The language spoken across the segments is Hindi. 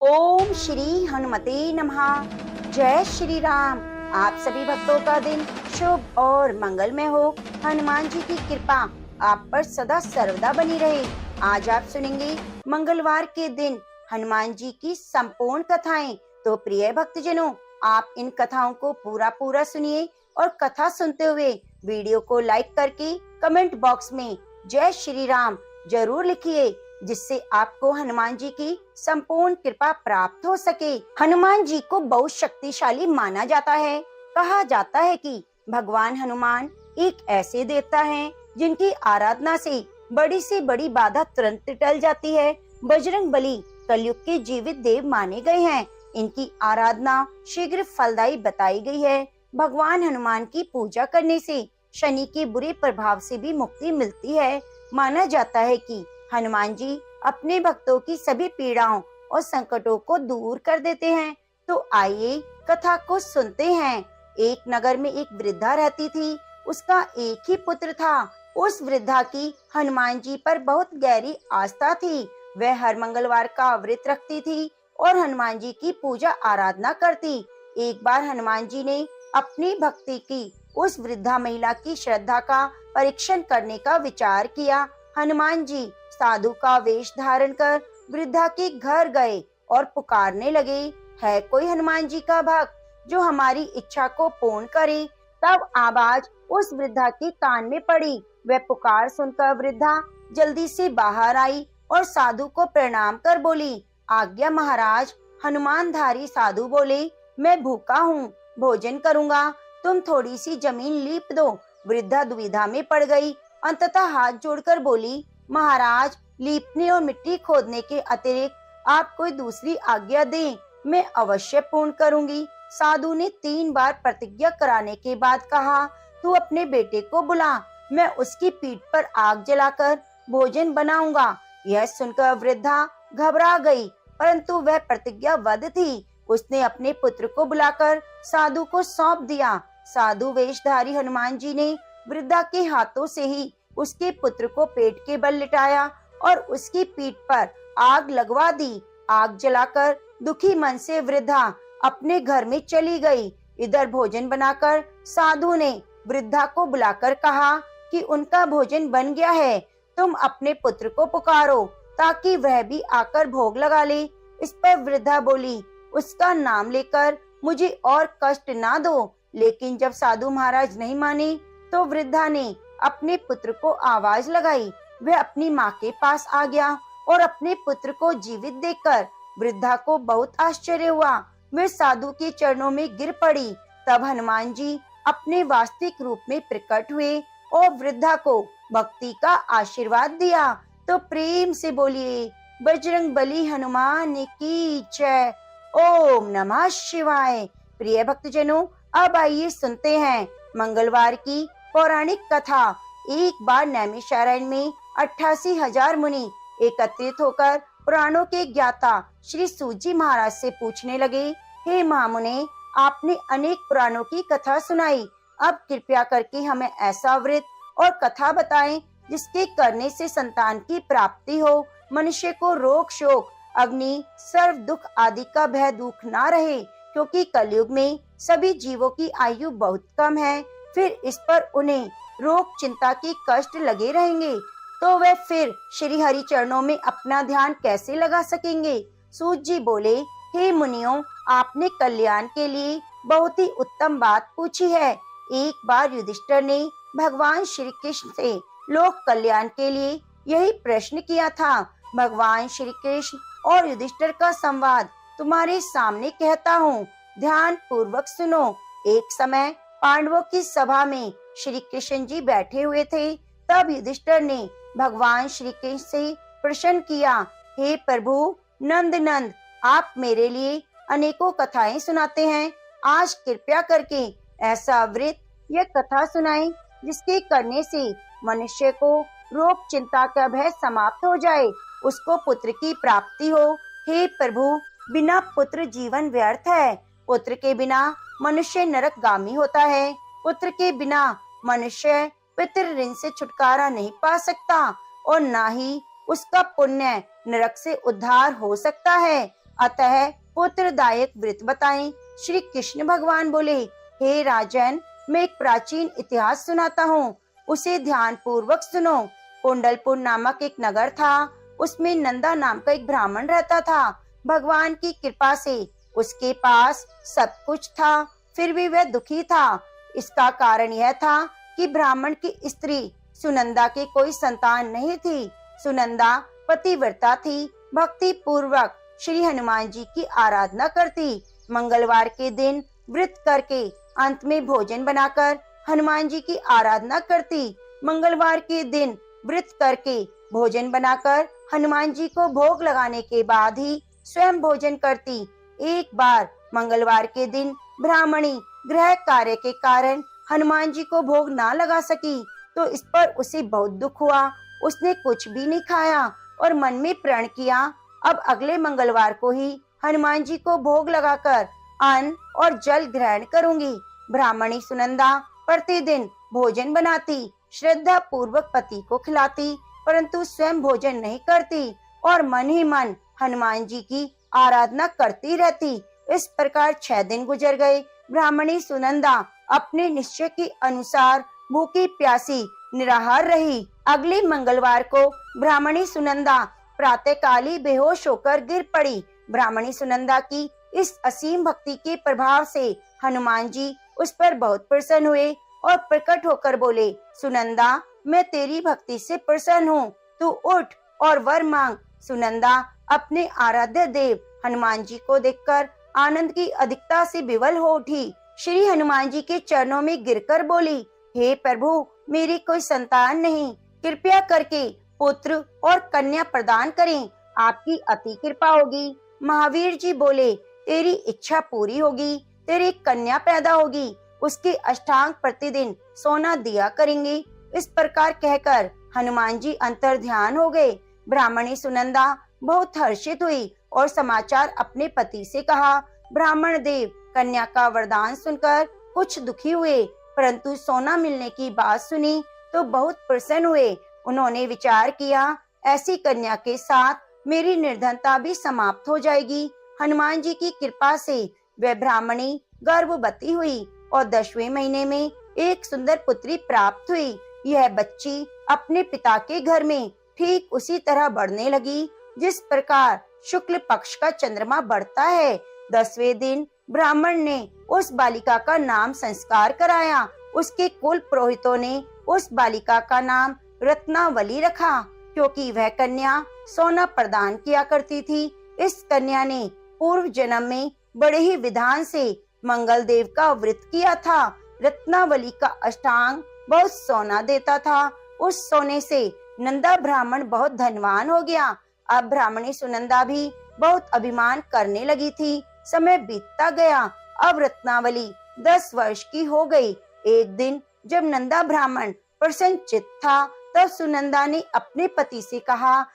ओम श्री हनुमते नमः। जय श्री राम। आप सभी भक्तों का दिन शुभ और मंगलमय हो। हनुमान जी की कृपा आप पर सदा सर्वदा बनी रहे। आज आप सुनेंगे मंगलवार के दिन हनुमान जी की संपूर्ण कथाएं। तो प्रिय भक्तजनों, आप इन कथाओं को पूरा सुनिए और कथा सुनते हुए वीडियो को लाइक करके कमेंट बॉक्स में जय श्री राम जरूर लिखिए, जिससे आपको हनुमान जी की संपूर्ण कृपा प्राप्त हो सके। हनुमान जी को बहुत शक्तिशाली माना जाता है। कहा जाता है कि भगवान हनुमान एक ऐसे देवता हैं जिनकी आराधना से बड़ी बाधा तुरंत टल जाती है। बजरंग बली कलयुग के जीवित देव माने गए हैं। इनकी आराधना शीघ्र फलदायी बताई गई है। भगवान हनुमान की पूजा करने से शनि के बुरे प्रभाव से भी मुक्ति मिलती है। माना जाता है कि हनुमान जी अपने भक्तों की सभी पीड़ाओं और संकटों को दूर कर देते हैं। तो आइए कथा को सुनते हैं। एक नगर में एक वृद्धा रहती थी। उसका एक ही पुत्र था। उस वृद्धा की हनुमान जी पर बहुत गहरी आस्था थी। वह हर मंगलवार का व्रत रखती थी और हनुमान जी की पूजा आराधना करती। एक बार हनुमान जी ने अपनी भक्ति की उस वृद्धा महिला की श्रद्धा का परीक्षण करने का विचार किया। हनुमान जी साधु का वेश धारण कर वृद्धा के घर गए और पुकारने लगे, है कोई हनुमान जी का भक्त जो हमारी इच्छा को पूर्ण करे। तब आवाज उस वृद्धा के कान में पड़ी। वह पुकार सुनकर वृद्धा जल्दी से बाहर आई और साधु को प्रणाम कर बोली, आज्ञा महाराज। हनुमानधारी साधु बोले, मैं भूखा हूँ, भोजन करूँगा, तुम थोड़ी सी जमीन लीप दो। वृद्धा दुविधा में पड़ गई। अंततः हाथ जोड़कर बोली, महाराज, लीपने और मिट्टी खोदने के अतिरिक्त आप कोई दूसरी आज्ञा दें, मैं अवश्य पूर्ण करूंगी। साधु ने 3 बार प्रतिज्ञा कराने के बाद कहा, तू अपने बेटे को बुला, मैं उसकी पीठ पर आग जलाकर भोजन बनाऊंगा। यह सुनकर वृद्धा घबरा गई, परंतु वह प्रतिज्ञाबद्ध थी। उसने अपने पुत्र को बुलाकर साधु को सौंप दिया। साधु वेशधारी हनुमान जी ने वृद्धा के हाथों से ही उसके पुत्र को पेट के बल लिटाया और उसकी पीठ पर आग लगवा दी। आग जलाकर दुखी मन से वृद्धा अपने घर में चली गई। इधर भोजन बनाकर साधु ने वृद्धा को बुलाकर कहा कि उनका भोजन बन गया है, तुम अपने पुत्र को पुकारो ताकि वह भी आकर भोग लगा ले। इस पर वृद्धा बोली, उसका नाम लेकर मुझे और कष्ट ना दो। लेकिन जब साधु महाराज नहीं माने तो वृद्धा ने अपने पुत्र को आवाज लगाई। वह अपनी माँ के पास आ गया और अपने पुत्र को जीवित देखकर वृद्धा को बहुत आश्चर्य हुआ। वह साधु के चरणों में गिर पड़ी। तब हनुमान जी अपने वास्तविक रूप में प्रकट हुए और वृद्धा को भक्ति का आशीर्वाद दिया। तो प्रेम से बोलिए, बजरंग बली हनुमान की जय। ओम नमः शिवाय। प्रिय भक्तजनों, अब आइए सुनते हैं मंगलवार की पौराणिक कथा। एक बार नैमिषारण्य में 88,000 मुनि एकत्रित होकर पुराणों के ज्ञाता श्री सूत जी महाराज से पूछने लगे, हे महामुने, आपने अनेक पुराणों की कथा सुनाई, अब कृपया करके हमें ऐसा व्रत और कथा बताएं जिसके करने से संतान की प्राप्ति हो, मनुष्य को रोग शोक अग्नि सर्व दुख आदि का भय दुख ना रहे, क्योंकि कलयुग में सभी जीवों की आयु बहुत कम है। फिर इस पर उन्हें रोग चिंता की कष्ट लगे रहेंगे, तो वे फिर श्री हरि चरणों में अपना ध्यान कैसे लगा सकेंगे। सूत जी बोले, हे मुनियों, आपने कल्याण के लिए बहुत ही उत्तम बात पूछी है। एक बार युधिष्ठिर ने भगवान श्री कृष्ण से लोक कल्याण के लिए यही प्रश्न किया था। भगवान श्री कृष्ण और युधिष्ठिर का संवाद तुम्हारे सामने कहता हूँ, ध्यान पूर्वक सुनो। एक समय पांडवों की सभा में श्री कृष्ण जी बैठे हुए थे। तब युधिष्ठिर ने भगवान श्री कृष्ण से प्रश्न किया, हे प्रभु नंद नंद, आप मेरे लिए अनेकों कथाएं सुनाते हैं, आज कृपया करके ऐसा व्रत या कथा सुनाएं जिसके करने से मनुष्य को रोग चिंता का भय समाप्त हो जाए, उसको पुत्र की प्राप्ति हो। हे प्रभु, बिना पुत्र जीवन व्यर्थ है। पुत्र के बिना मनुष्य नरकगामी होता है। पुत्र के बिना मनुष्य पितृ ऋण से छुटकारा नहीं पा सकता और ना ही उसका पुण्य नरक से उद्धार हो सकता है। अतः पुत्रदायक व्रत बताएं। श्री कृष्ण भगवान बोले, हे राजन, मैं एक प्राचीन इतिहास सुनाता हूँ, उसे ध्यान पूर्वक सुनो। कुंडलपुर नामक एक नगर था, उसमें नंदा नाम का एक ब्राह्मण रहता था। भगवान की कृपा से उसके पास सब कुछ था, फिर भी वह दुखी था। इसका कारण यह था कि ब्राह्मण की स्त्री सुनंदा के कोई संतान नहीं थी। सुनंदा पतिव्रता थी, भक्ति पूर्वक श्री हनुमान जी की आराधना करती। मंगलवार के दिन व्रत करके अंत में भोजन बनाकर हनुमान जी की आराधना करती। मंगलवार के दिन व्रत करके भोजन बनाकर हनुमान जी को भोग लगाने के बाद ही स्वयं भोजन करती। एक बार मंगलवार के दिन ब्राह्मणी गृह कार्य के कारण हनुमान जी को भोग ना लगा सकी, तो इस पर उसे बहुत दुख हुआ। उसने कुछ भी नहीं खाया और मन में प्रण किया, अब अगले मंगलवार को ही हनुमान जी को भोग लगाकर अन्न और जल ग्रहण करूंगी। ब्राह्मणी सुनंदा प्रतिदिन भोजन बनाती, श्रद्धा पूर्वक पति को खिलाती, परंतु स्वयं भोजन नहीं करती और मन ही मन हनुमान जी की आराधना करती रहती। इस प्रकार 6 दिन गुजर गए। ब्राह्मणी सुनंदा अपने निश्चय के अनुसार भूखी प्यासी निराहार रही। अगले मंगलवार को ब्राह्मणी सुनंदा प्रातःकाली बेहोश होकर गिर पड़ी। ब्राह्मणी सुनंदा की इस असीम भक्ति के प्रभाव से हनुमान जी उस पर बहुत प्रसन्न हुए और प्रकट होकर बोले, सुनंदा, मैं तेरी भक्ति से प्रसन्न हूँ, तू उठ और वर मांग। सुनंदा अपने आराध्य देव हनुमान जी को देखकर आनंद की अधिकता से विवल हो उठी। श्री हनुमान जी के चरणों में गिरकर बोली, हे प्रभु, मेरी कोई संतान नहीं, कृपया करके पुत्र और कन्या प्रदान करें, आपकी अति कृपा होगी। महावीर जी बोले, तेरी इच्छा पूरी होगी, तेरी कन्या पैदा होगी, उसके अष्टांग प्रतिदिन सोना दिया करेंगे। इस प्रकार कहकर हनुमान जी अंतर ध्यान हो गए। ब्राह्मणी सुनंदा बहुत हर्षित हुई और समाचार अपने पति से कहा। ब्राह्मण देव कन्या का वरदान सुनकर कुछ दुखी हुए, परंतु सोना मिलने की बात सुनी तो बहुत प्रसन्न हुए। उन्होंने विचार किया, ऐसी कन्या के साथ मेरी निर्धनता भी समाप्त हो जाएगी। हनुमान जी की कृपा से वह ब्राह्मणी गर्भवती हुई और 10वें महीने में एक सुंदर पुत्री प्राप्त हुई। यह बच्ची अपने पिता के घर में ठीक उसी तरह बढ़ने लगी जिस प्रकार शुक्ल पक्ष का चंद्रमा बढ़ता है। 10वें दिन ब्राह्मण ने उस बालिका का नाम संस्कार कराया। उसके कुल पुरोहितों ने उस बालिका का नाम रत्नावली रखा, क्योंकि वह कन्या सोना प्रदान किया करती थी। इस कन्या ने पूर्व जन्म में बड़े ही विधान से मंगल देव का व्रत किया था। रत्नावली का अष्टांग बहुत सोना देता था। उस सोने से नंदा ब्राह्मण बहुत धनवान हो गया। अब ब्राह्मणी सुनंदा भी बहुत अभिमान करने लगी थी। समय बीतता गया। अब रत्नावली 10 वर्ष की हो गई। एक दिन जब नंदा ब्राह्मण प्रसन्नचित्त था, तब सुनंदा ने अपने पति से कहा,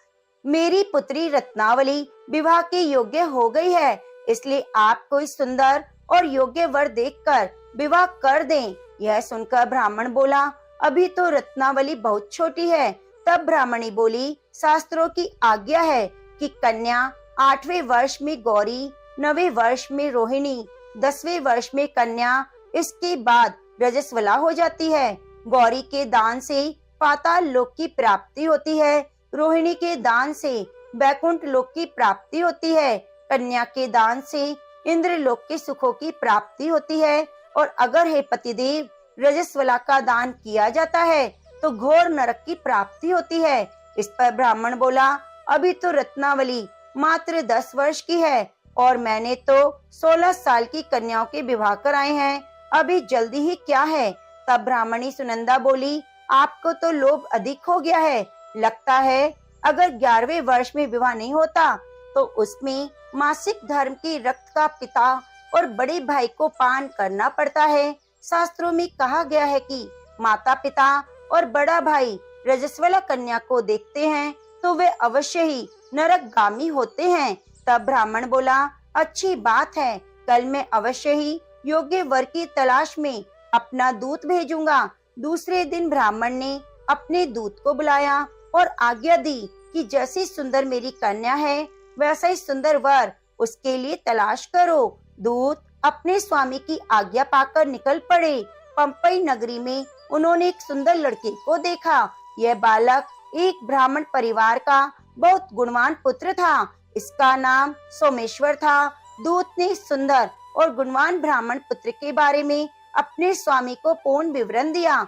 मेरी पुत्री रत्नावली विवाह के योग्य हो गई है, इसलिए आप कोई सुंदर और योग्य वर देखकर विवाह कर दें। यह सुनकर ब्राह्मण बोला, अभी तो रत्नावली बहुत छोटी है। तब ब्राह्मणी बोली, शास्त्रों की आज्ञा है कि कन्या 8वें वर्ष में गौरी, 9वें वर्ष में रोहिणी, 10वें वर्ष में कन्या, इसके बाद रजस्वला हो जाती है। गौरी के दान से पाताल लोक की प्राप्ति होती है, रोहिणी के दान से बैकुंठ लोक की प्राप्ति होती है, कन्या के दान से इंद्र लोक के सुखों की प्राप्ति होती है, और अगर हे पतिदेव रजस्वला का दान किया जाता है तो घोर नरक की प्राप्ति होती है। इस पर ब्राह्मण बोला, अभी तो रत्नावली मात्र 10 वर्ष की है और मैंने तो 16 साल की कन्याओं के विवाह कराए हैं, अभी जल्दी ही क्या है। तब ब्राह्मणी सुनंदा बोली, आपको तो लोभ अधिक हो गया है। लगता है अगर 11वें वर्ष में विवाह नहीं होता तो उसमें मासिक धर्म के रक्त का पिता और बड़े भाई को पान करना पड़ता है। शास्त्रों में कहा गया है कि माता पिता और बड़ा भाई रजस्वला कन्या को देखते हैं तो वे अवश्य ही नरकगामी होते हैं। तब ब्राह्मण बोला, अच्छी बात है, कल मैं अवश्य ही योग्य वर की तलाश में अपना दूत भेजूंगा। दूसरे दिन ब्राह्मण ने अपने दूत को बुलाया और आज्ञा दी कि जैसी सुंदर मेरी कन्या है वैसा ही सुंदर वर उसके लिए तलाश करो। दूत अपने स्वामी की आज्ञा पाकर निकल पड़े। पंपई नगरी में उन्होंने एक सुंदर लड़के को देखा। यह बालक एक ब्राह्मण परिवार का बहुत गुणवान पुत्र था। इसका नाम सोमेश्वर था। दूत ने सुंदर और गुणवान ब्राह्मण पुत्र के बारे में अपने स्वामी को पूर्ण विवरण दिया।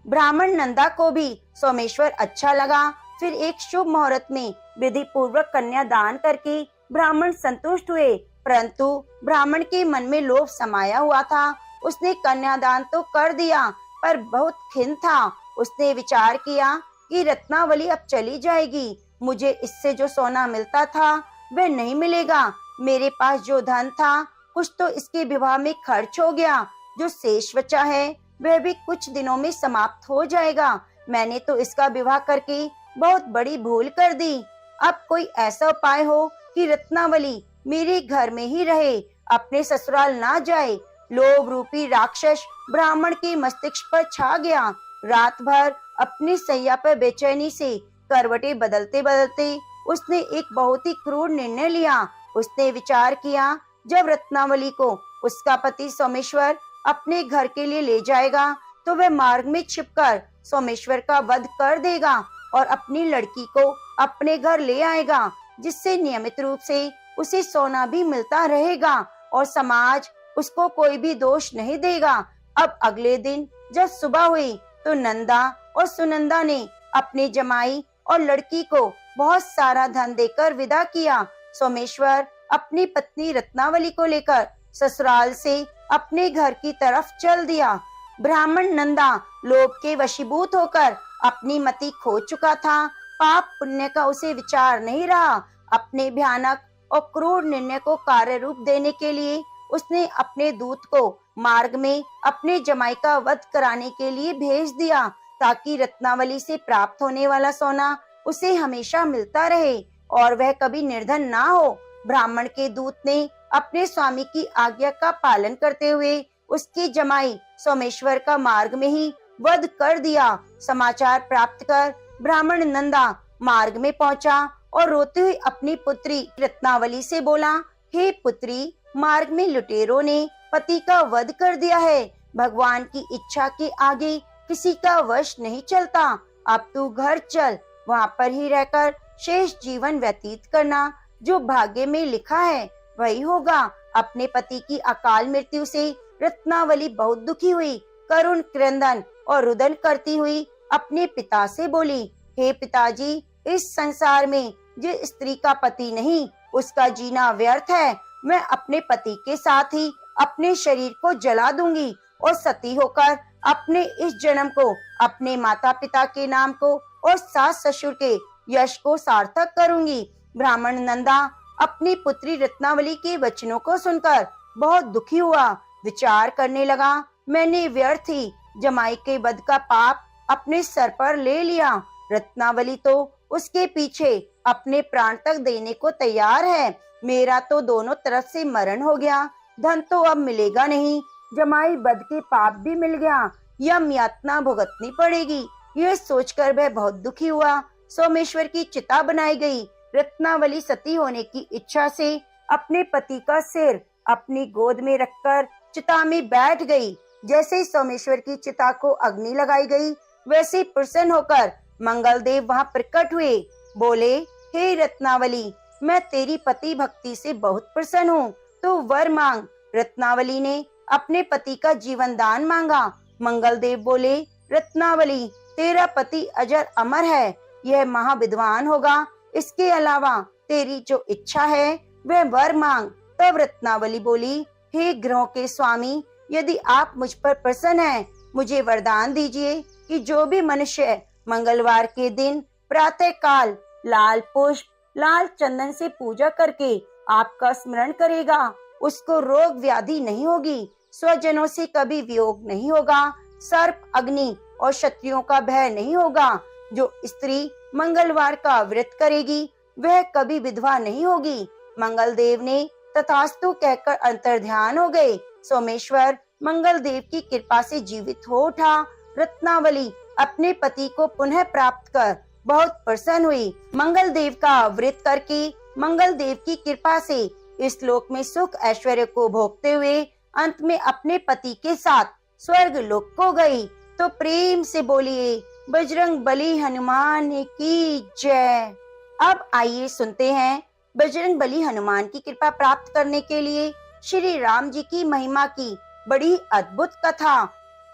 ब्राह्मण नंदा को भी सोमेश्वर अच्छा लगा। फिर एक शुभ मुहूर्त में विधि पूर्वक कन्या दान करके ब्राह्मण संतुष्ट हुए, परंतु ब्राह्मण के मन में लोभ समाया हुआ था। उसने कन्यादान तो कर दिया पर बहुत खिन्न था। उसने विचार किया कि रत्नावली अब चली जाएगी, मुझे इससे जो सोना मिलता था वह नहीं मिलेगा। मेरे पास जो धन था कुछ तो इसके विवाह में खर्च हो गया, जो शेष बचा है वह भी कुछ दिनों में समाप्त हो जाएगा। मैंने तो इसका विवाह करके बहुत बड़ी भूल कर दी। अब कोई ऐसा उपाय हो कि रत्नावली मेरे घर में ही रहे, अपने ससुराल ना जाए। लोभ रूपी राक्षस ब्राह्मण के मस्तिष्क पर छा गया। रात भर अपनी सैया पर बेचैनी से करवटें बदलते बदलते उसने एक बहुत ही क्रूर निर्णय लिया। उसने विचार किया, जब रत्नावली को उसका पति सोमेश्वर अपने घर के लिए ले जाएगा तो वह मार्ग में छिपकर सोमेश्वर का वध कर देगा और अपनी लड़की को अपने घर ले आएगा, जिससे नियमित रूप से उसे सोना भी मिलता रहेगा और समाज उसको कोई भी दोष नहीं देगा। अब अगले दिन जब सुबह हुई तो नंदा और सुनंदा ने अपने जमाई और लड़की को बहुत सारा धन देकर विदा किया। सोमेश्वर अपनी पत्नी रत्नावली को लेकर ससुराल से अपने घर की तरफ चल दिया। ब्राह्मण नंदा लोभ के वशीभूत होकर अपनी मति खो चुका था। पाप पुण्य का उसे विचार नहीं रहा। अपने भयानक और क्रूर निर्णय को कार्य रूप देने के लिए उसने अपने दूत को मार्ग में अपने जमाई का वध कराने के लिए भेज दिया, ताकि रत्नावली से प्राप्त होने वाला सोना उसे हमेशा मिलता रहे और वह कभी निर्धन ना हो। ब्राह्मण के दूत ने अपने स्वामी की आज्ञा का पालन करते हुए उसके जमाई सोमेश्वर का मार्ग में ही वध कर दिया। समाचार प्राप्त कर ब्राह्मण नंदा मार्ग में पहुंचा और रोते हुए अपनी पुत्री रत्नावली से बोला, हे पुत्री, मार्ग में लुटेरों ने पति का वध कर दिया है। भगवान की इच्छा के आगे किसी का वश नहीं चलता। अब तू घर चल, वहाँ पर ही रहकर शेष जीवन व्यतीत करना। जो भाग्य में लिखा है वही होगा। अपने पति की अकाल मृत्यु से रत्नावली बहुत दुखी हुई। करुण क्रंदन और रुदन करती हुई अपने पिता से बोली, हे पिताजी, इस संसार में जिस स्त्री का पति नहीं उसका जीना व्यर्थ है। मैं अपने पति के साथ ही अपने शरीर को जला दूंगी और सती होकर अपने इस जन्म को, अपने माता पिता के नाम को और सास ससुर के यश को सार्थक करूंगी। ब्राह्मण नंदा अपनी पुत्री रत्नावली के वचनों को सुनकर बहुत दुखी हुआ। विचार करने लगा, मैंने व्यर्थ ही जमाई के वध का पाप अपने सर पर ले लिया। रत्नावली तो उसके पीछे अपने प्राण तक देने को तैयार है। मेरा तो दोनों तरफ से मरण हो गया। धन तो अब मिलेगा नहीं, जमाई वध के पाप भी मिल गया, यम यातना भुगतनी पड़ेगी। यह सोचकर वह बहुत दुखी हुआ। सोमेश्वर की चिता बनाई गई। रत्नावली सती होने की इच्छा से अपने पति का सिर अपनी गोद में रखकर चिता में बैठ गई। जैसे ही सोमेश्वर की चिता को अग्नि लगाई गई, वैसे प्रसन्न होकर मंगलदेव वहां प्रकट हुए। बोले, हे रत्नावली, मैं तेरी पति भक्ति से बहुत प्रसन्न हूँ, तो वर मांग। रत्नावली ने अपने पति का जीवन दान मांगा। मंगलदेव बोले, रत्नावली, तेरा पति अजर अमर है, यह महाविद्वान होगा। इसके अलावा तेरी जो इच्छा है वह वर मांग। तब रत्नावली बोली, हे ग्रहों के स्वामी, यदि आप मुझ पर प्रसन्न हैं, मुझे वरदान दीजिए कि जो भी मनुष्य मंगलवार के दिन प्रातः काल लाल पुष्प, लाल चंदन से पूजा करके आपका स्मरण करेगा, उसको रोग व्याधि नहीं होगी, स्वजनों से कभी वियोग नहीं होगा, सर्प, अग्नि और शत्रुओं का भय नहीं होगा। जो स्त्री मंगलवार का व्रत करेगी वह कभी विधवा नहीं होगी। मंगलदेव ने तथास्तु कहकर अंतर्ध्यान हो गए। सोमेश्वर मंगलदेव की कृपा से जीवित हो उठा। रत्नावली अपने पति को पुनः प्राप्त कर बहुत प्रसन्न हुई। मंगलदेव का व्रत करके मंगलदेव की कृपा से इस लोक में सुख ऐश्वर्य को भोगते हुए अंत में अपने पति के साथ स्वर्ग लोक को गई। तो प्रेम से बोलिए बजरंग बली हनुमान की जय। अब आइए सुनते हैं बजरंग बली हनुमान की कृपा प्राप्त करने के लिए श्री राम जी की महिमा की बड़ी अद्भुत कथा।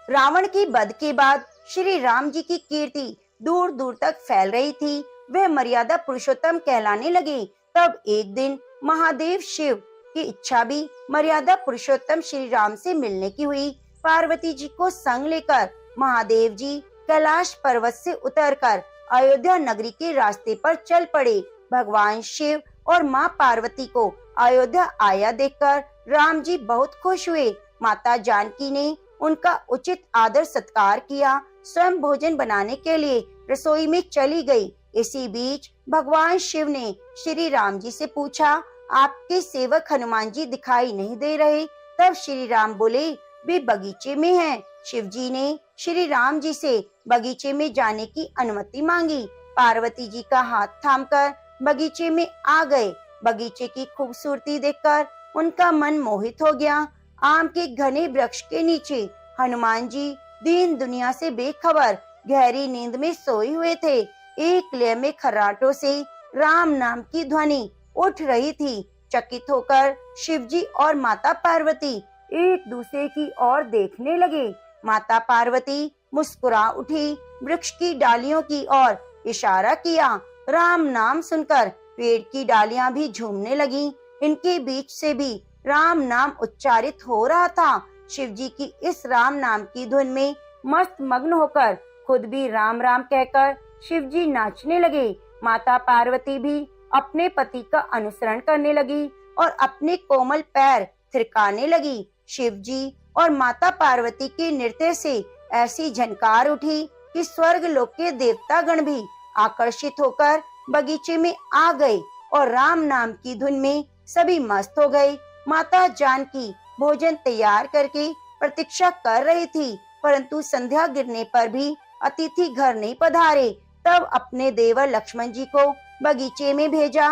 रावण के वध के बाद श्री राम जी की कीर्ति दूर दूर तक फैल रही थी। वे मर्यादा पुरुषोत्तम कहलाने लगे। तब एक दिन महादेव शिव की इच्छा भी मर्यादा पुरुषोत्तम श्री राम से मिलने की हुई। पार्वती जी को संग लेकर महादेव जी कैलाश पर्वत से उतरकर अयोध्या नगरी के रास्ते पर चल पड़े। भगवान शिव और माँ पार्वती को अयोध्या आया देखकर राम जी बहुत खुश हुए। माता जानकी ने उनका उचित आदर सत्कार किया। स्वयं भोजन बनाने के लिए रसोई में चली गई। इसी बीच भगवान शिव ने श्री राम जी से पूछा, आपके सेवक हनुमान जी दिखाई नहीं दे रहे। तब श्री राम बोले, वे बगीचे में हैं। शिव जी ने श्री राम जी से बगीचे में जाने की अनुमति मांगी। पार्वती जी का हाथ थामकर बगीचे में आ गए। बगीचे की खूबसूरती देखकर उनका मन मोहित हो गया। आम के घने वृक्ष के नीचे हनुमान जी दीन दुनिया से बेखबर गहरी नींद में सोए हुए थे। एक लय में खर्राटों से राम नाम की ध्वनि उठ रही थी। चकित होकर शिव जी और माता पार्वती एक दूसरे की ओर देखने लगे। माता पार्वती मुस्कुरा उठी, वृक्ष की डालियों की ओर इशारा किया। राम नाम सुनकर पेड़ की डालियां भी झूमने लगीं। इनके बीच से भी राम नाम उच्चारित हो रहा था। शिव जी की इस राम नाम की धुन में मस्त मग्न होकर खुद भी राम राम कहकर शिव जी नाचने लगे। माता पार्वती भी अपने पति का अनुसरण करने लगी और अपने कोमल पैर थिरकाने लगी। शिव जी और माता पार्वती के नृत्य से ऐसी झनकार उठी कि स्वर्ग लोक के देवता गण भी आकर्षित होकर बगीचे में आ गए और राम नाम की धुन में सभी मस्त हो गए। माता जानकी भोजन तैयार करके प्रतीक्षा कर रही थी, परंतु संध्या गिरने पर भी अतिथि घर नहीं पधारे। तब अपने देवर लक्ष्मण जी को बगीचे में भेजा।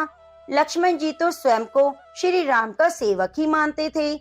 लक्ष्मण जी तो स्वयं को श्री राम का सेवक ही मानते थे,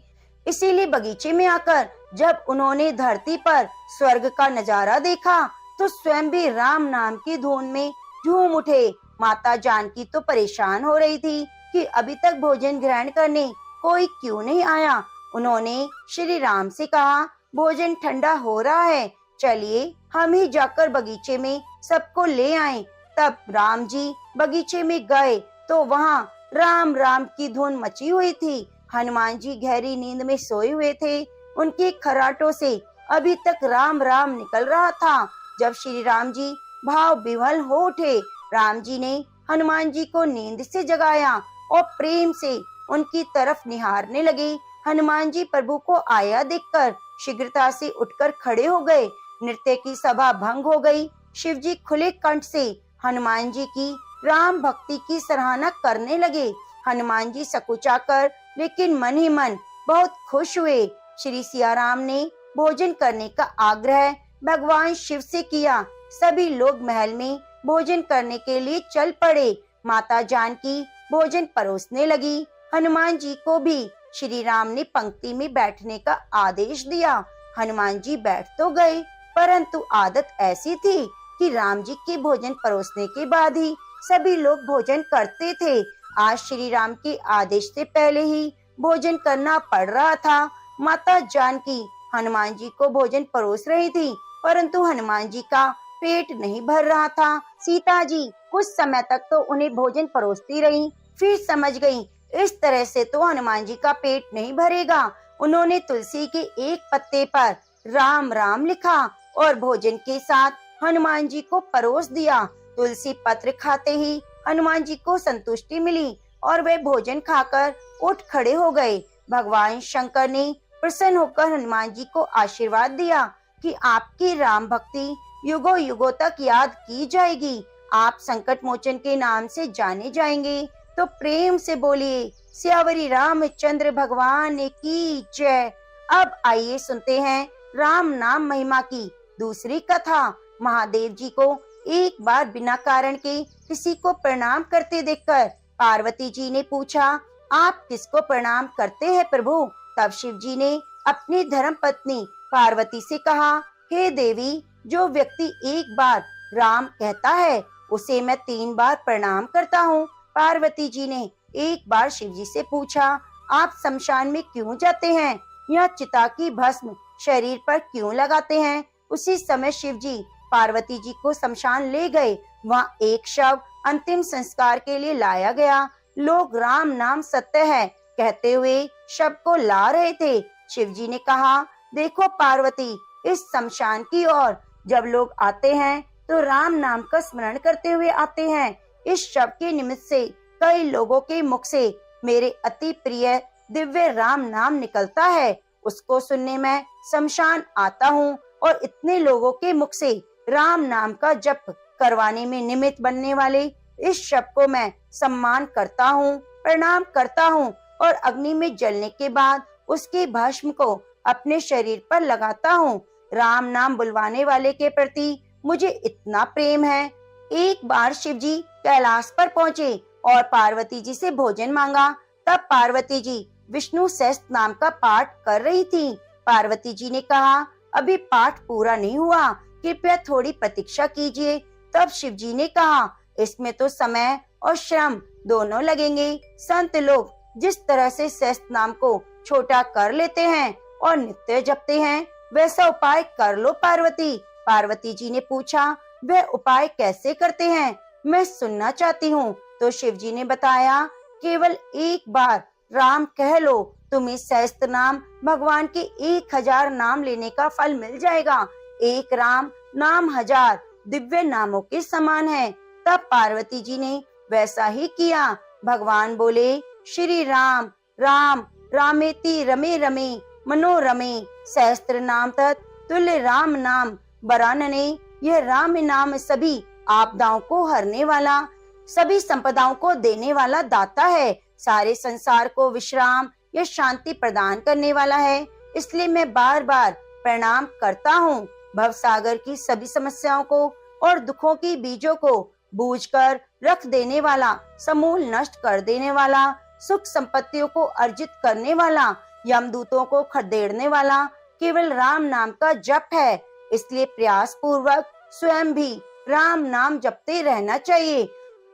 इसीलिए बगीचे में आकर जब उन्होंने धरती पर स्वर्ग का नजारा देखा तो स्वयं भी राम नाम की धुन में झूम उठे। माता जानकी तो परेशान हो रही थी कि अभी तक भोजन ग्रहण करने कोई क्यों नहीं आया। उन्होंने श्री राम से कहा, भोजन ठंडा हो रहा है, चलिए हम ही जाकर बगीचे में सबको ले आएं। तब राम जी बगीचे में गए तो वहाँ राम राम की धुन मची हुई थी। हनुमान जी गहरी नींद में सोए हुए थे। उनके खर्राटों से अभी तक राम राम निकल रहा था। जब श्री राम जी भाव विह्वल हो उठे, राम जी ने हनुमान जी को नींद से जगाया और प्रेम से उनकी तरफ निहारने लगे। हनुमान जी प्रभु को आया देखकर शीघ्रता से उठकर खड़े हो गए। नृत्य की सभा भंग हो गई। शिव जी खुले कंठ से हनुमान जी की राम भक्ति की सराहना करने लगे। हनुमान जी सकुचाकर लेकिन मन ही मन बहुत खुश हुए। श्री सिया राम ने भोजन करने का आग्रह भगवान शिव से किया। सभी लोग महल में भोजन करने के लिए चल पड़े। माता जानकी भोजन परोसने लगी। हनुमान जी को भी श्री राम ने पंक्ति में बैठने का आदेश दिया। हनुमान जी बैठ तो गए, परंतु आदत ऐसी थी कि राम जी के भोजन परोसने के बाद ही सभी लोग भोजन करते थे। आज श्री राम के आदेश से पहले ही भोजन करना पड़ रहा था। माता जानकी हनुमान जी को भोजन परोस रही थी, परंतु हनुमान जी का पेट नहीं भर रहा था। सीता जी कुछ समय तक तो उन्हें भोजन परोसती रही, फिर समझ गईं, इस तरह से तो हनुमान जी का पेट नहीं भरेगा। उन्होंने तुलसी के एक पत्ते पर राम राम लिखा और भोजन के साथ हनुमान जी को परोस दिया। तुलसी पत्र खाते ही हनुमान जी को संतुष्टि मिली और वे भोजन खाकर उठ खड़े हो गए। भगवान शंकर ने प्रसन्न होकर हनुमान जी को आशीर्वाद दिया कि आपकी राम भक्ति युगों युगों तक याद की जाएगी, आप संकट मोचन के नाम से जाने जाएंगे। तो प्रेम से बोलिए सियावरी रामचंद्र भगवान की जय। अब आइए सुनते हैं राम नाम महिमा की दूसरी कथा। महादेव जी को एक बार बिना कारण के किसी को प्रणाम करते देखकर पार्वती जी ने पूछा, आप किसको प्रणाम करते हैं प्रभु? तब शिव जी ने अपनी धर्म पत्नी पार्वती से कहा, हे देवी, जो व्यक्ति एक बार राम कहता है उसे मैं 3 बार प्रणाम करता हूँ। पार्वती जी ने एक बार शिव जी से पूछा, आप शमशान में क्यों जाते हैं? यह चिता की भस्म शरीर पर क्यों लगाते हैं? उसी समय शिव जी पार्वती जी को शमशान ले गए। वहाँ एक शव अंतिम संस्कार के लिए लाया गया। लोग राम नाम सत्य है कहते हुए शव को ला रहे थे। शिव जी ने कहा, देखो पार्वती, इस शमशान की ओर जब लोग आते हैं तो राम नाम का स्मरण करते हुए आते हैं। इस शव के निमित्त से कई लोगों के मुख से मेरे अति प्रिय दिव्य राम नाम निकलता है। उसको सुनने में शमशान आता हूँ और इतने लोगों के मुख से राम नाम का जप करवाने में निमित्त बनने वाले इस शव को मैं सम्मान करता हूँ, प्रणाम करता हूँ और अग्नि में जलने के बाद उसके भस्म को अपने शरीर पर लगाता हूँ। राम नाम बुलवाने वाले के प्रति मुझे इतना प्रेम है। एक बार शिव जी कैलाश पर पहुँचे और पार्वती जी से भोजन मांगा। तब पार्वती जी विष्णु सहस्त्र नाम का पाठ कर रही थी। पार्वती जी ने कहा, अभी पाठ पूरा नहीं हुआ, कृपया थोड़ी प्रतीक्षा कीजिए। तब शिव जी ने कहा, इसमें तो समय और श्रम दोनों लगेंगे। संत लोग जिस तरह से सहस्त्र नाम को छोटा कर लेते हैं और नित्य जपते हैं, वैसा उपाय कर लो पार्वती। पार्वती जी ने पूछा, वह उपाय कैसे करते हैं? मैं सुनना चाहती हूँ। तो शिव जी ने बताया, केवल एक बार राम कह लो, तुम्हें सहस्त्र नाम भगवान के 1000 नाम लेने का फल मिल जाएगा। एक राम नाम 1000 दिव्य नामों के समान है। तब पार्वती जी ने वैसा ही किया। भगवान बोले, श्री राम राम रामेति रमे रमे मनोरमे सहस्त्र नाम तत् तुल्य राम नाम बरानने। यह राम नाम सभी आपदाओं को हरने वाला, सभी संपदाओं को देने वाला दाता है। सारे संसार को विश्राम या शांति प्रदान करने वाला है। इसलिए मैं बार बार प्रणाम करता हूँ। भवसागर की सभी समस्याओं को और दुखों की बीजों को बूझकर रख देने वाला, समूल नष्ट कर देने वाला, सुख संपत्तियों को अर्जित करने वाला, यमदूतों को खदेड़ने वाला केवल राम नाम का जप है। इसलिए प्रयास पूर्वक स्वयं भी राम नाम जपते रहना चाहिए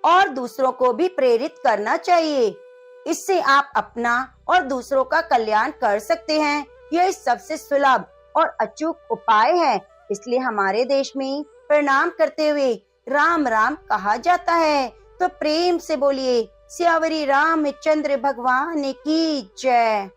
और दूसरों को भी प्रेरित करना चाहिए। इससे आप अपना और दूसरों का कल्याण कर सकते हैं। यह सबसे सुलभ और अचूक उपाय है। इसलिए हमारे देश में प्रणाम करते हुए राम राम कहा जाता है। तो प्रेम से बोलिए, सियावरी रामचंद्र भगवान की जय।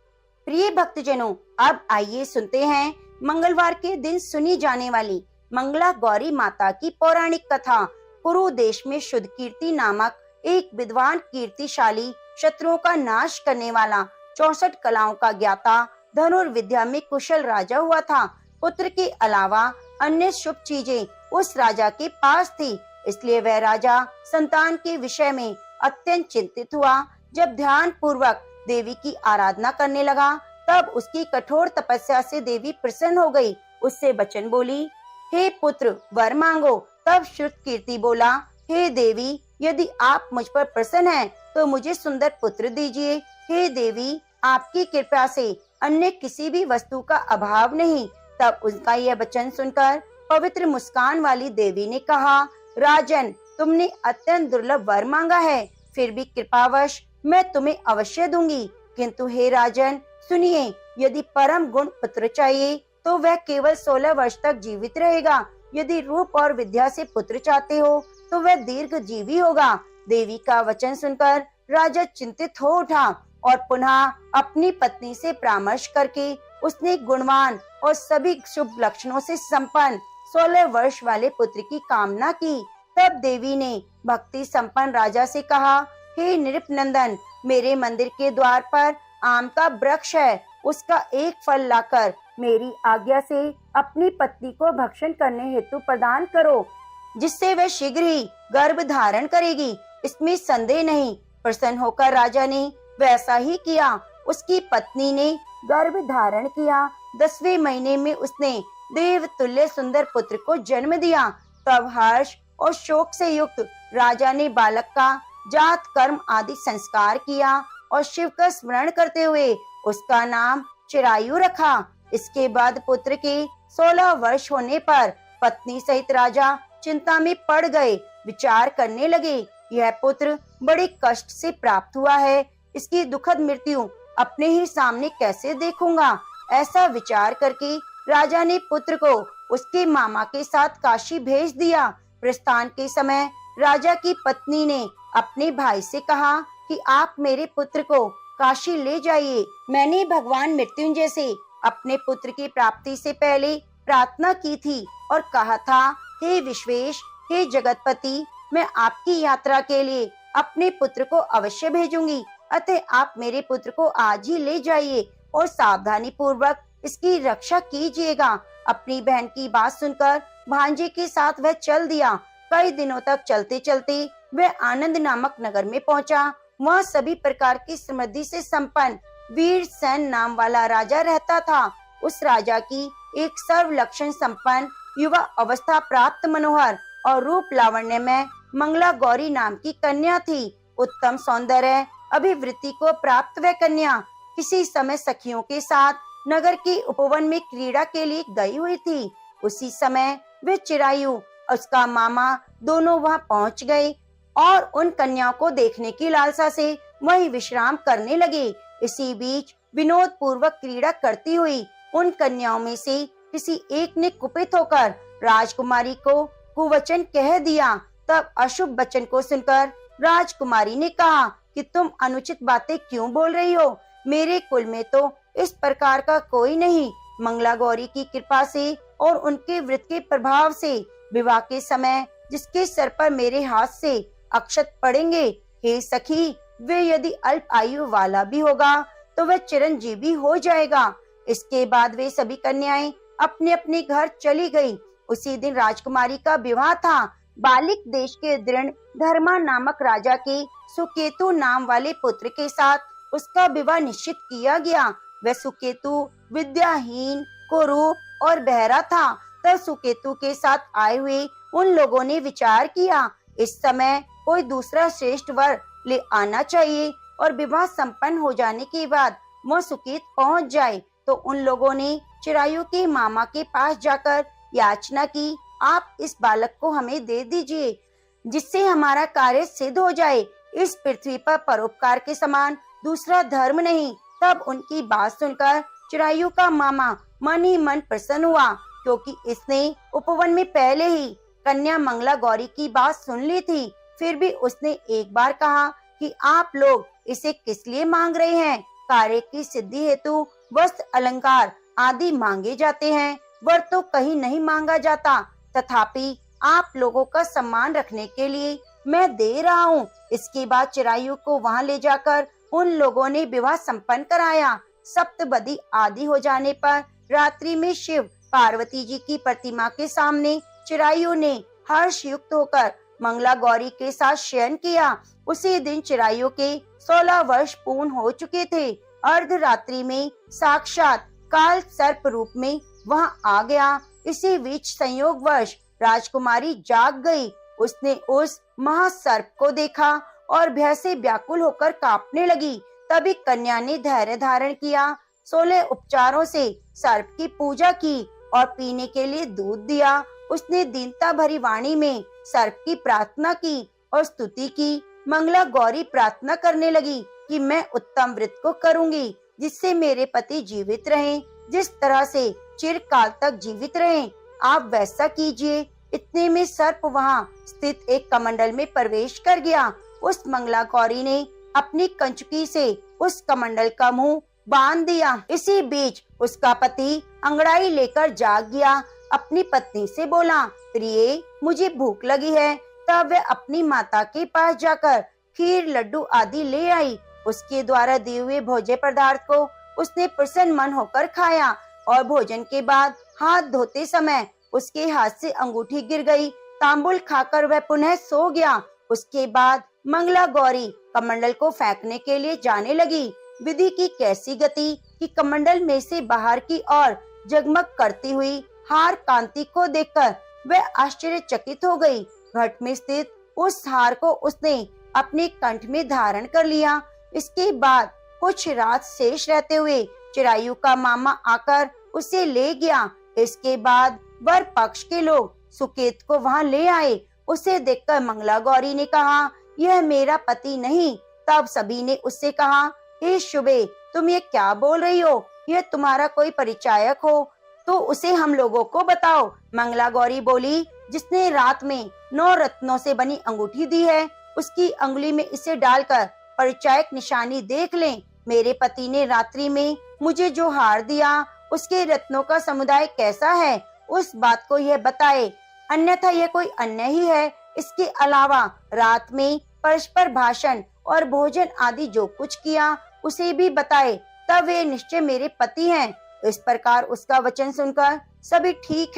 प्रिय भक्तजनों, अब आइए सुनते हैं मंगलवार के दिन सुनी जाने वाली मंगला गौरी माता की पौराणिक कथा। कुरु देश में शुद्ध कीर्ति नामक एक विद्वान कीर्तिशाली, शत्रुओं का नाश करने वाला, 64 कलाओं का ज्ञाता, धनुर्विद्या में कुशल राजा हुआ था। पुत्र के अलावा अन्य शुभ चीजें उस राजा के पास थी। इसलिए वह राजा संतान के विषय में अत्यंत चिंतित हुआ। जब ध्यान पूर्वक देवी की आराधना करने लगा, तब उसकी कठोर तपस्या से देवी प्रसन्न हो गई। उससे वचन बोली, हे पुत्र, वर मांगो। तब श्रुत कीर्ति बोला, हे देवी, यदि आप मुझ पर प्रसन्न हैं, तो मुझे सुंदर पुत्र दीजिए। हे देवी, आपकी कृपा से अन्य किसी भी वस्तु का अभाव नहीं। तब उनका यह वचन सुनकर पवित्र मुस्कान वाली देवी ने कहा, राजन, तुमने अत्यंत दुर्लभ वर मांगा है, फिर भी कृपावश मैं तुम्हें अवश्य दूंगी। किंतु हे राजन, सुनिए, यदि परम गुण पुत्र चाहिए तो वह केवल 16 वर्ष तक जीवित रहेगा। यदि रूप और विद्या से पुत्र चाहते हो तो वह दीर्घ जीवी होगा। देवी का वचन सुनकर राजा चिंतित हो उठा और पुनः अपनी पत्नी से परामर्श करके उसने गुणवान और सभी शुभ लक्षणों से संपन्न 16 वर्ष वाले पुत्र की कामना की। तब देवी ने भक्ति संपन्न राजा से कहा, हे नृपनंदन, मेरे मंदिर के द्वार पर आम का वृक्ष है, उसका एक फल लाकर मेरी आज्ञा से अपनी पत्नी को भक्षण करने हेतु प्रदान करो, जिससे वह शीघ्र ही गर्भ धारण करेगी, इसमें संदेह नहीं। प्रसन्न होकर राजा ने वैसा ही किया। उसकी पत्नी ने गर्भ धारण किया। 10वें महीने में उसने देव तुल्य सुंदर पुत्र को जन्म दिया। तब हर्ष और शोक से युक्त राजा ने बालक का जात कर्म आदि संस्कार किया और शिव का स्मरण करते हुए उसका नाम चिरायु रखा। इसके बाद पुत्र के 16 वर्ष होने पर पत्नी सहित राजा चिंता में पड़ गए। विचार करने लगे, यह पुत्र बड़े कष्ट से प्राप्त हुआ है, इसकी दुखद मृत्यु अपने ही सामने कैसे देखूंगा। ऐसा विचार करके राजा ने पुत्र को उसके मामा के साथ काशी भेज दिया। प्रस्थान के समय राजा की पत्नी ने अपने भाई से कहा कि आप मेरे पुत्र को काशी ले जाइए। मैंने भगवान मृत्युंजय से अपने पुत्र की प्राप्ति से पहले प्रार्थना की थी और कहा था, हे विश्वेश, हे जगतपति, मैं आपकी यात्रा के लिए अपने पुत्र को अवश्य भेजूंगी, अतः आप मेरे पुत्र को आज ही ले जाइए और सावधानी पूर्वक इसकी रक्षा कीजिएगा। अपनी बहन की बात सुनकर भांजे के साथ वह चल दिया। कई दिनों तक चलते चलते वह आनंद नामक नगर में पहुंचा। वह सभी प्रकार की समृद्धि से संपन्न वीरसेन नाम वाला राजा रहता था। उस राजा की एक सर्व लक्षण संपन्न युवा अवस्था प्राप्त मनोहर और रूप लावण्य में मंगला गौरी नाम की कन्या थी। उत्तम सौंदर्य अभिवृत्ति को प्राप्त वह कन्या किसी समय सखियों के साथ नगर के उपवन में क्रीड़ा के लिए गई हुई थी। उसी समय वे चिरायु उसका मामा दोनों वहां पहुंच गए और उन कन्याओं को देखने की लालसा से वहीं विश्राम करने लगे। इसी बीच विनोद पूर्वक क्रीड़ा करती हुई उन कन्याओं में से किसी एक ने कुपित होकर राजकुमारी को कुवचन कह दिया। तब अशुभ वचन को सुनकर राजकुमारी ने कहा कि तुम अनुचित बातें क्यों बोल रही हो? मेरे कुल में तो इस प्रकार का कोई नहीं। मंगला गौरी की कृपा से और उनके व्रत के प्रभाव से विवाह के समय जिसके सर पर मेरे हाथ से अक्षत पड़ेंगे, हे सखी, वे यदि अल्प आयु वाला भी होगा तो वह चिरंजीवी हो जाएगा। इसके बाद वे सभी कन्याएं अपने अपने घर चली गयी। उसी दिन राजकुमारी का विवाह था। बालिक देश के दृढ़ धर्मा नामक राजा के सुकेतु नाम वाले पुत्र के साथ उसका विवाह निश्चित किया गया। वह सुकेतु विद्याहीन, कुरूप और बहरा था। तब सुकेतु के साथ आए हुए उन लोगों ने विचार किया, इस समय कोई दूसरा श्रेष्ठ वर ले आना चाहिए और विवाह संपन्न हो जाने के बाद वह सुकेत पहुंच जाए। तो उन लोगों ने चिरायु के मामा के पास जाकर याचना की, आप इस बालक को हमें दे दीजिए जिससे हमारा कार्य सिद्ध हो जाए। इस पृथ्वी पर परोपकार के समान दूसरा धर्म नहीं। तब उनकी बात सुनकर चिरायु का मामा मन ही मन प्रसन्न हुआ, क्योंकि इसने उपवन में पहले ही कन्या मंगला गौरी की बात सुन ली थी। फिर भी उसने एक बार कहा कि आप लोग इसे किस लिए मांग रहे हैं? कार्य की सिद्धि हेतु वस्त्र अलंकार आदि मांगे जाते हैं, वर तो कहीं नहीं मांगा जाता। तथापि आप लोगों का सम्मान रखने के लिए मैं दे रहा हूँ। इसके बाद चिरायु को वहां ले जाकर उन लोगों ने विवाह संपन्न कराया। सप्तबदी आदि हो जाने पर रात्रि में शिव पार्वती जी की प्रतिमा के सामने चिरायु ने हर्ष युक्त होकर मंगला गौरी के साथ शयन किया। उसी दिन चिरायु के 16 वर्ष पूर्ण हो चुके थे। अर्धरात्रि में साक्षात काल सर्प रूप में वहां आ गया। इसी बीच संयोगवश राजकुमारी जाग गई। उसने उस महासर्प को देखा और भय से व्याकुल होकर कांपने लगी। तभी कन्या ने धैर्य धारण किया, 16 उपचारों से सर्प की पूजा की और पीने के लिए दूध दिया। उसने दीनता भरी वाणी में सर्प की प्रार्थना की और स्तुति की। मंगला गौरी प्रार्थना करने लगी कि मैं उत्तम व्रत को करूंगी जिससे मेरे पति जीवित रहें, जिस तरह से चिरकाल तक जीवित रहें, आप वैसा कीजिए। इतने में सर्प वहां स्थित एक कमंडल में प्रवेश कर गया। उस मंगला गौरी ने अपनी कंचुकी से उस कमंडल का मुंह बांध दिया। इसी बीच उसका पति अंगड़ाई लेकर जाग गया। अपनी पत्नी से बोला, प्रिय, मुझे भूख लगी है। तब वह अपनी माता के पास जाकर खीर, लड्डू आदि ले आई। उसके द्वारा दिए हुए भोज्य पदार्थ को उसने प्रसन्न मन होकर खाया और भोजन के बाद हाथ धोते समय उसके हाथ से अंगूठी गिर गई। तांबुल खाकर वह पुनः सो गया। उसके बाद मंगला गौरी कमंडल को फेंकने के लिए जाने लगी। विधि की कैसी गति कि कमंडल में से बाहर की ओर जगमग करती हुई हार कांति को देखकर वह आश्चर्यचकित हो गई। घट में स्थित उस हार को उसने अपने कंठ में धारण कर लिया। इसके बाद कुछ रात शेष रहते हुए चिरायु का मामा आकर उसे ले गया। इसके बाद वर पक्ष के लोग सुकेत को वहां ले आए। उसे देखकर मंगला गौरी ने कहा, यह मेरा पति नहीं। तब सभी ने उससे कहा, हे शुभे, तुम ये क्या बोल रही हो? यह तुम्हारा कोई परिचायक हो तो उसे हम लोगों को बताओ। मंगला गौरी बोली, जिसने रात में 9 रत्नों से बनी अंगूठी दी है, उसकी अंगुली में इसे डालकर परिचायक निशानी देख लें। मेरे पति ने रात्रि में मुझे जो हार दिया, उसके रत्नों का समुदाय कैसा है, उस बात को यह बताए, अन्यथा यह कोई अन्य ही है। इसके अलावा रात में परस्पर भाषण और भोजन आदि जो कुछ किया, उसे भी बताए, तब वे निश्चय मेरे पति हैं। इस प्रकार उसका वचन सुनकर सभी ठीक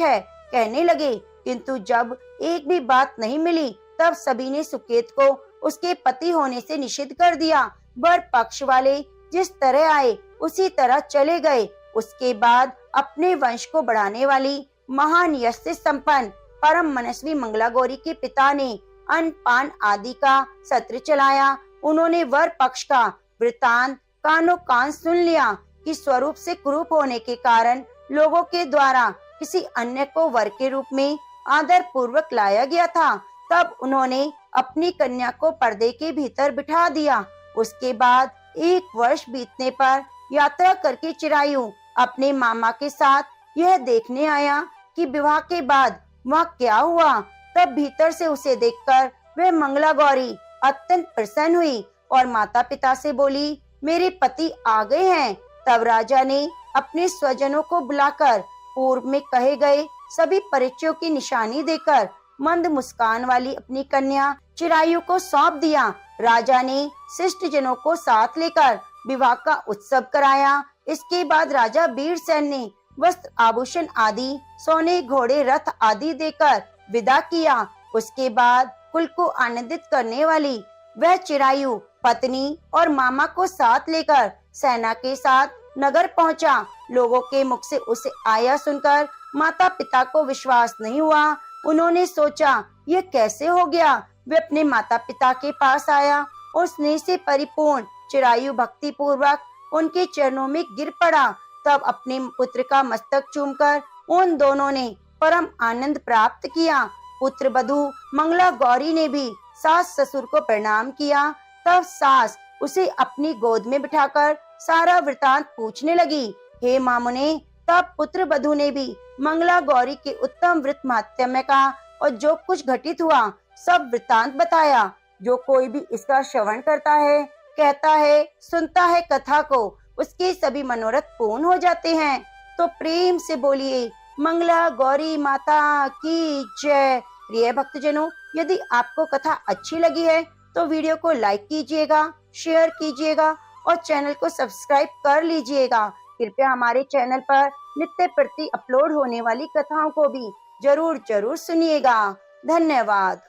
है कहने लगे, किंतु जब एक भी बात नहीं मिली, तब सभी ने सुकेत को उसके पति होने से निषिद्ध कर दिया। वर पक्ष वाले जिस तरह आए उसी तरह चले गए। उसके बाद अपने वंश को बढ़ाने वाली महान यश से संपन्न परम मनस्वी मंगला गौरी के पिता ने अन्न पान आदि का सत्र चलाया। उन्होंने वर पक्ष का वृतांत कानो कान सुन लिया कि स्वरूप से कुरूप होने के कारण लोगों के द्वारा किसी अन्य को वर के रूप में आदर पूर्वक लाया गया था। तब उन्होंने अपनी कन्या को पर्दे के भीतर बिठा दिया। उसके बाद 1 वर्ष बीतने पर यात्रा करके चिरायु अपने मामा के साथ यह देखने आया कि विवाह के बाद वहाँ क्या हुआ। तब भीतर से उसे देखकर वह मंगला गौरी अत्यंत प्रसन्न हुई और माता पिता से बोली, मेरे पति आ गए हैं। तब राजा ने अपने स्वजनों को बुलाकर पूर्व में कहे गए सभी परिचयों की निशानी देकर मंद मुस्कान वाली अपनी कन्या चिरायु को सौंप दिया। राजा ने शिष्ट जनों को साथ लेकर विवाह का उत्सव कराया। इसके बाद राजा वीरसेन ने वस्त्र आभूषण आदि, सोने, घोड़े, रथ आदि देकर विदा किया। उसके बाद कुल को आनंदित करने वाली वह चिरायु पत्नी और मामा को साथ लेकर सेना के साथ नगर पहुंचा। लोगों के मुख से उसे आया सुनकर माता पिता को विश्वास नहीं हुआ। उन्होंने सोचा, यह कैसे हो गया? वे अपने माता पिता के पास आया और स्नेह से परिपूर्ण चिरायु भक्ति पूर्वक उनके चरणों में गिर पड़ा। तब अपने पुत्र का मस्तक चूमकर उन दोनों ने परम आनंद प्राप्त किया। पुत्र वधू मंगला गौरी ने भी सास ससुर को प्रणाम किया। तब सास उसे अपनी गोद में बिठाकर सारा वृतांत पूछने लगी। हे मामुने, तब पुत्र वधू ने भी मंगला गौरी के उत्तम व्रत महात्म्य का और जो कुछ घटित हुआ सब वृतांत बताया। जो कोई भी इसका श्रवण करता है, कहता है, सुनता है कथा को, उसके सभी मनोरथ पूर्ण हो जाते हैं। तो प्रेम से बोलिए, मंगला गौरी माता की जय। प्रिय भक्तजनों, यदि आपको कथा अच्छी लगी है तो वीडियो को लाइक कीजिएगा, शेयर कीजिएगा और चैनल को सब्सक्राइब कर लीजिएगा। कृपया हमारे चैनल पर नित्य प्रति अपलोड होने वाली कथाओं को भी जरूर सुनिएगा। धन्यवाद।